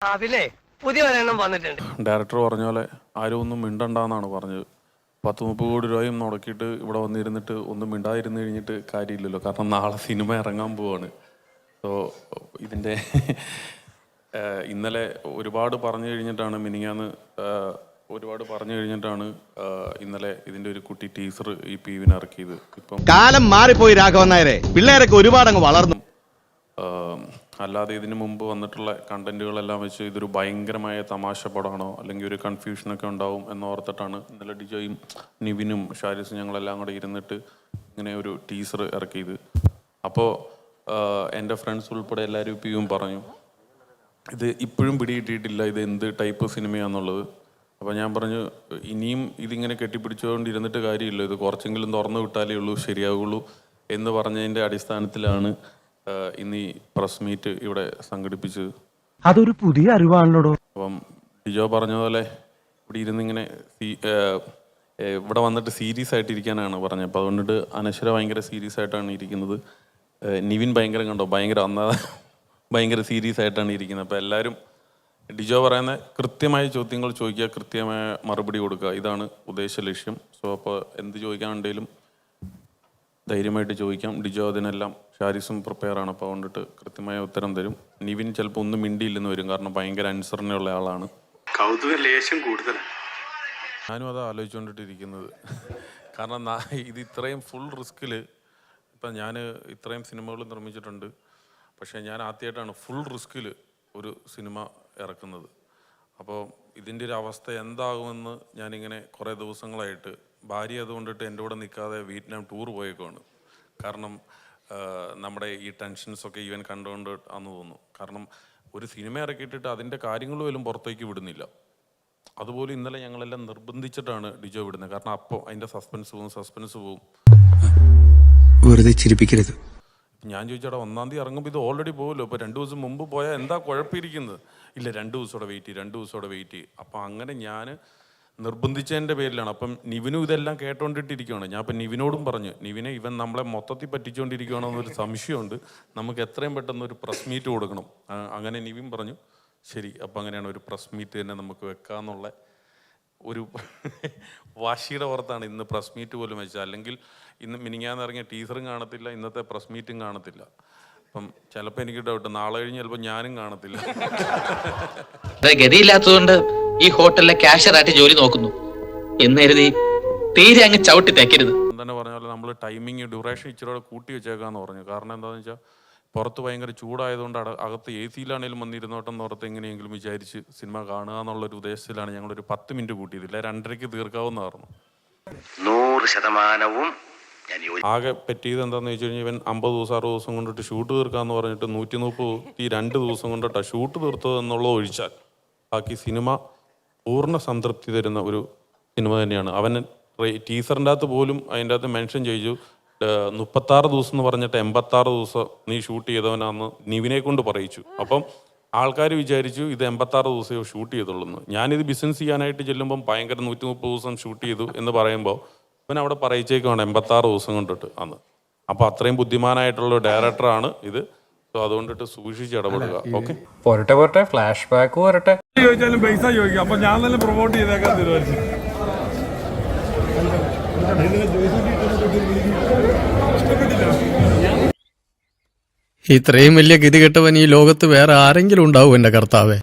പിന്നെ പുതിയ ഒരെണ്ണം വന്നിട്ടുണ്ട്. ഡയറക്ടർ പറഞ്ഞ പോലെ ആരും ഒന്നും മിണ്ടണ്ടെന്നാണ് പറഞ്ഞത്. 10-30 കോടി രൂപയും മുടക്കിയിട്ട് ഇവിടെ വന്നിരുന്നിട്ട് ഒന്നും മിണ്ടാതിരുന്ന് കഴിഞ്ഞിട്ട് കാര്യമില്ലല്ലോ. കാരണം നാളെ സിനിമ ഇറങ്ങാൻ പോവാണ്. സോ ഇതിൻ്റെ ഇന്നലെ ഒരുപാട് പറഞ്ഞു കഴിഞ്ഞിട്ടാണ് ഇന്നലെ ഇതിൻ്റെ ഒരു കുട്ടി ടീസർ ഈ PVന് ഇറക്കിയത്. ഇപ്പം കാലം മാറിപ്പോയി രാഘവൻ നായരെ, പിള്ളേരൊക്കെ ഒരുപാട് അങ്ങ് വളർന്നു. അല്ലാതെ ഇതിനു മുമ്പ് വന്നിട്ടുള്ള കണ്ടന്റുകളെല്ലാം വെച്ച് ഇതൊരു ഭയങ്കരമായ തമാശ പടമാണോ അല്ലെങ്കിൽ ഒരു കൺഫ്യൂഷനൊക്കെ ഉണ്ടാവും എന്നോർത്തിട്ടാണ് ഇന്നലെ ഡിജോയും നിവിനും ഷാരിസും ഞങ്ങളെല്ലാം കൂടെ ഇരുന്നിട്ട് ഇങ്ങനെ ഒരു ടീസർ ഇറക്കിയത്. അപ്പോൾ എൻ്റെ ഫ്രണ്ട്സ് ഉൾപ്പെടെ എല്ലാവരും PVയും പറഞ്ഞു ഇത് ഇപ്പോഴും പിടികിട്ടിയിട്ടില്ല ഇത് എന്ത് ടൈപ്പ് സിനിമയാണെന്നുള്ളത്. അപ്പോൾ ഞാൻ പറഞ്ഞു ഇനിയും ഇതിങ്ങനെ കെട്ടിപ്പിടിച്ചുകൊണ്ടിരുന്നിട്ട് കാര്യമില്ല, ഇത് കുറച്ചെങ്കിലും തുറന്നു വിട്ടാലേ ഉള്ളൂ ശരിയാവുള്ളൂ എന്ന് പറഞ്ഞതിൻ്റെ അടിസ്ഥാനത്തിലാണ് ഇന്ന് ഈ പ്രസ് മീറ്റ് ഇവിടെ സംഘടിപ്പിച്ചത്. അതൊരു പുതിയ അറിവാണല്ലോ. അപ്പം ഡിജോ പറഞ്ഞ പോലെ ഇവിടെ ഇരുന്നിങ്ങനെ ഇവിടെ വന്നിട്ട് സീരിയസ് ആയിട്ടിരിക്കാനാണ് പറഞ്ഞത്. അപ്പോൾ അതുകൊണ്ടിട്ട് അനശ്വര ഭയങ്കര സീരിയസ് ആയിട്ടാണ് ഇരിക്കുന്നത്. നിവിൻ ഭയങ്കര സീരിയസ് ആയിട്ടാണ് ഇരിക്കുന്നത്. അപ്പോൾ എല്ലാവരും ഡിജോ പറയുന്ന കൃത്യമായ ചോദ്യങ്ങൾ ചോദിക്കുക, കൃത്യമായ മറുപടി കൊടുക്കുക, ഇതാണ് ഉദ്ദേശ ലക്ഷ്യം. സോ അപ്പോൾ എന്ത് ചോദിക്കാനുണ്ടെങ്കിലും ധൈര്യമായിട്ട് ചോദിക്കാം. ഡിജോ അതിനെല്ലാം ഷാരിസും പ്രിപ്പയറാണ്. അപ്പോൾ അതുകൊണ്ടിട്ട് കൃത്യമായ ഉത്തരം തരും. നിവിൻ ചിലപ്പോൾ ഒന്നും മിണ്ടിയില്ലെന്ന് വരും, കാരണം ഭയങ്കര അനുസരണയുള്ള ആളാണ്. കൗതുക ലേശം കൂടുതലാണ്. ഞാനും അത് ആലോചിച്ചുകൊണ്ടിട്ടിരിക്കുന്നത്. കാരണം ഇത് ഇത്രയും ഫുൾ റിസ്കിൽ ഇപ്പം ഞാൻ ഇത്രയും സിനിമകൾ നിർമ്മിച്ചിട്ടുണ്ട്, പക്ഷേ ഞാൻ ആദ്യമായിട്ടാണ് ഫുൾ റിസ്കിൽ ഒരു സിനിമ ഇറക്കുന്നത്. അപ്പോൾ ഇതിൻ്റെ ഒരു അവസ്ഥ എന്താകുമെന്ന് ഞാനിങ്ങനെ കുറേ ദിവസങ്ങളായിട്ട്, ഭാര്യ അതുകൊണ്ടിട്ട് എൻ്റെ കൂടെ നിൽക്കാതെ വിയറ്റ്നാം ടൂർ പോയേക്കുവാണ്. കാരണം നമ്മുടെ ഈ ടെൻഷൻസൊക്കെ ഈവൻ കണ്ടുകൊണ്ട് അന്ന് തോന്നുന്നു. കാരണം ഒരു സിനിമ ഇറക്കിയിട്ടിട്ട് അതിൻ്റെ കാര്യങ്ങൾ പോലും പുറത്തേക്ക് വിടുന്നില്ല. അതുപോലെ ഇന്നലെ ഞങ്ങളെല്ലാം നിർബന്ധിച്ചിട്ടാണ് ഡിജോ വിടുന്നത്. കാരണം അപ്പോൾ അതിൻ്റെ സസ്പെൻസ് പോവും. വെറുതെ ചിരിപ്പിക്കരുത്. ഞാൻ ചോദിച്ചാടാ 1-ാം തീയതി ഇറങ്ങുമ്പോൾ ഇത് ഓൾറെഡി പോകുമല്ലോ, ഇപ്പോൾ 2 ദിവസം മുമ്പ് പോയാൽ എന്താ കുഴപ്പമിരിക്കുന്നത്? ഇല്ല 2 ദിവസത്തോടെ വെയിറ്റ് ചെയ്യും. അപ്പോൾ അങ്ങനെ ഞാൻ നിർബന്ധിച്ചതിൻ്റെ പേരിലാണ്. അപ്പം നിവിനും ഇതെല്ലാം കേട്ടോണ്ടിട്ടിരിക്കുകയാണ്. ഞാൻ അപ്പം നിവിനോടും പറഞ്ഞു, നിവിനെ ഇവൻ നമ്മളെ മൊത്തത്തിൽ പറ്റിച്ചുകൊണ്ടിരിക്കുകയാണോ എന്നൊരു സംശയമുണ്ട്, നമുക്ക് എത്രയും പെട്ടെന്ന് ഒരു പ്രസ് മീറ്റ് കൊടുക്കണം. അങ്ങനെ നിവിൻ പറഞ്ഞു ശരി, അപ്പം അങ്ങനെയാണ് ഒരു പ്രസ് മീറ്റ് തന്നെ നമുക്ക് വെക്കാമെന്നുള്ള ഒരു വാശിയുടെ പുറത്താണ് ഇന്ന് പ്രസ് മീറ്റ് പോലും വെച്ചത്. അല്ലെങ്കിൽ ഇന്ന് മിനിങ്ങാന്ന് ഇറങ്ങിയ ടീസറും കാണത്തില്ല, ഇന്നത്തെ പ്രസ് മീറ്റും കാണത്തില്ല. അപ്പം ചിലപ്പോൾ എനിക്ക് ഡൗട്ട് നാളെ കഴിഞ്ഞ് ചിലപ്പോൾ ഞാനും കാണത്തില്ല. ഗതിയില്ലാത്തതുകൊണ്ട് ഈ ഹോട്ടലിലെ ക്യാഷ്യറായിട്ട് ജോലി നോക്കുന്നു എന്ന് കരുതി തീരെ അങ്ങ് ചവിട്ടി തേക്കരുത്. തന്നെ പറഞ്ഞ പോലെ നമ്മൾ ടൈമിങ് ഡ്യൂറേഷൻ ഇച്ചിരി കൂട്ടി വെച്ചേക്കാന്ന് പറഞ്ഞു. കാരണം എന്താണെന്ന് വെച്ചാൽ പുറത്ത് ഭയങ്കര ചൂടായതുകൊണ്ട് അകത്ത് AC-ലാണേലും വന്നിരുന്നോട്ടെന്ന് ഓർത്ത് എങ്ങനെയെങ്കിലും വിചാരിച്ച് സിനിമ കാണുക എന്നുള്ളൊരു ഉദ്ദേശത്തിലാണ് ഞങ്ങളൊരു 10 മിനിറ്റ് കൂട്ടിയതില്ല, 2:30 തീർക്കാവുന്ന പറഞ്ഞു. 100% ആകെ പറ്റിയത് എന്താണെന്ന് വെച്ച് കഴിഞ്ഞാൽ ഇവൻ 50 ദിവസം 60 ദിവസം കൊണ്ടിട്ട് ഷൂട്ട് തീർക്കാമെന്ന് പറഞ്ഞിട്ട് 132 ദിവസം കൊണ്ടിട്ടാണ് ഷൂട്ട് തീർത്തത് എന്നുള്ളത് ഒഴിച്ചാൽ ബാക്കി സിനിമ പൂർണ്ണ സംതൃപ്തി തരുന്ന ഒരു സിനിമ തന്നെയാണ്. അവൻ ടീസറിൻ്റെ അകത്ത് പോലും അതിൻ്റെ അകത്ത് മെൻഷൻ ചെയ്തു 36 ദിവസം എന്ന് പറഞ്ഞിട്ട് 86 ദിവസം നീ ഷൂട്ട് ചെയ്തവനാന്ന് നിവിനെ കൊണ്ട് പറയിച്ചു. അപ്പം ആൾക്കാർ വിചാരിച്ചു ഇത് 86 ദിവസമേ ഷൂട്ട് ചെയ്തുള്ളൂ. ഞാനിത് ബിസിനസ് ചെയ്യാനായിട്ട് ചെല്ലുമ്പം ഭയങ്കര 130 ദിവസം ഷൂട്ട് ചെയ്തു എന്ന് പറയുമ്പോൾ അവൻ അവിടെ പറയിച്ചേക്കാണ് 86 ദിവസം കൊണ്ടിട്ട് അന്ന്. അപ്പോൾ അത്രയും ബുദ്ധിമാനായിട്ടുള്ള ഡയറക്ടറാണ് ഇത്. സോ അതുകൊണ്ടിട്ട് സൂക്ഷിച്ച് ഇടപെടുക. ഓക്കെ, പോരട്ടെ ഫ്ലാഷ് ബാക്ക് വരട്ടെ. ചോദിച്ചാലും പൈസ ചോദിക്കും. അപ്പൊ ഞാൻ തന്നെ പ്രൊമോട്ട് ചെയ്തേക്കാൻ തീരുമാനിച്ചു. ഇത്രയും വലിയ ഗതികെട്ടവൻ ഈ ലോകത്ത് വേറെ ആരെങ്കിലും ഉണ്ടാവും എന്റെ കർത്താവേ?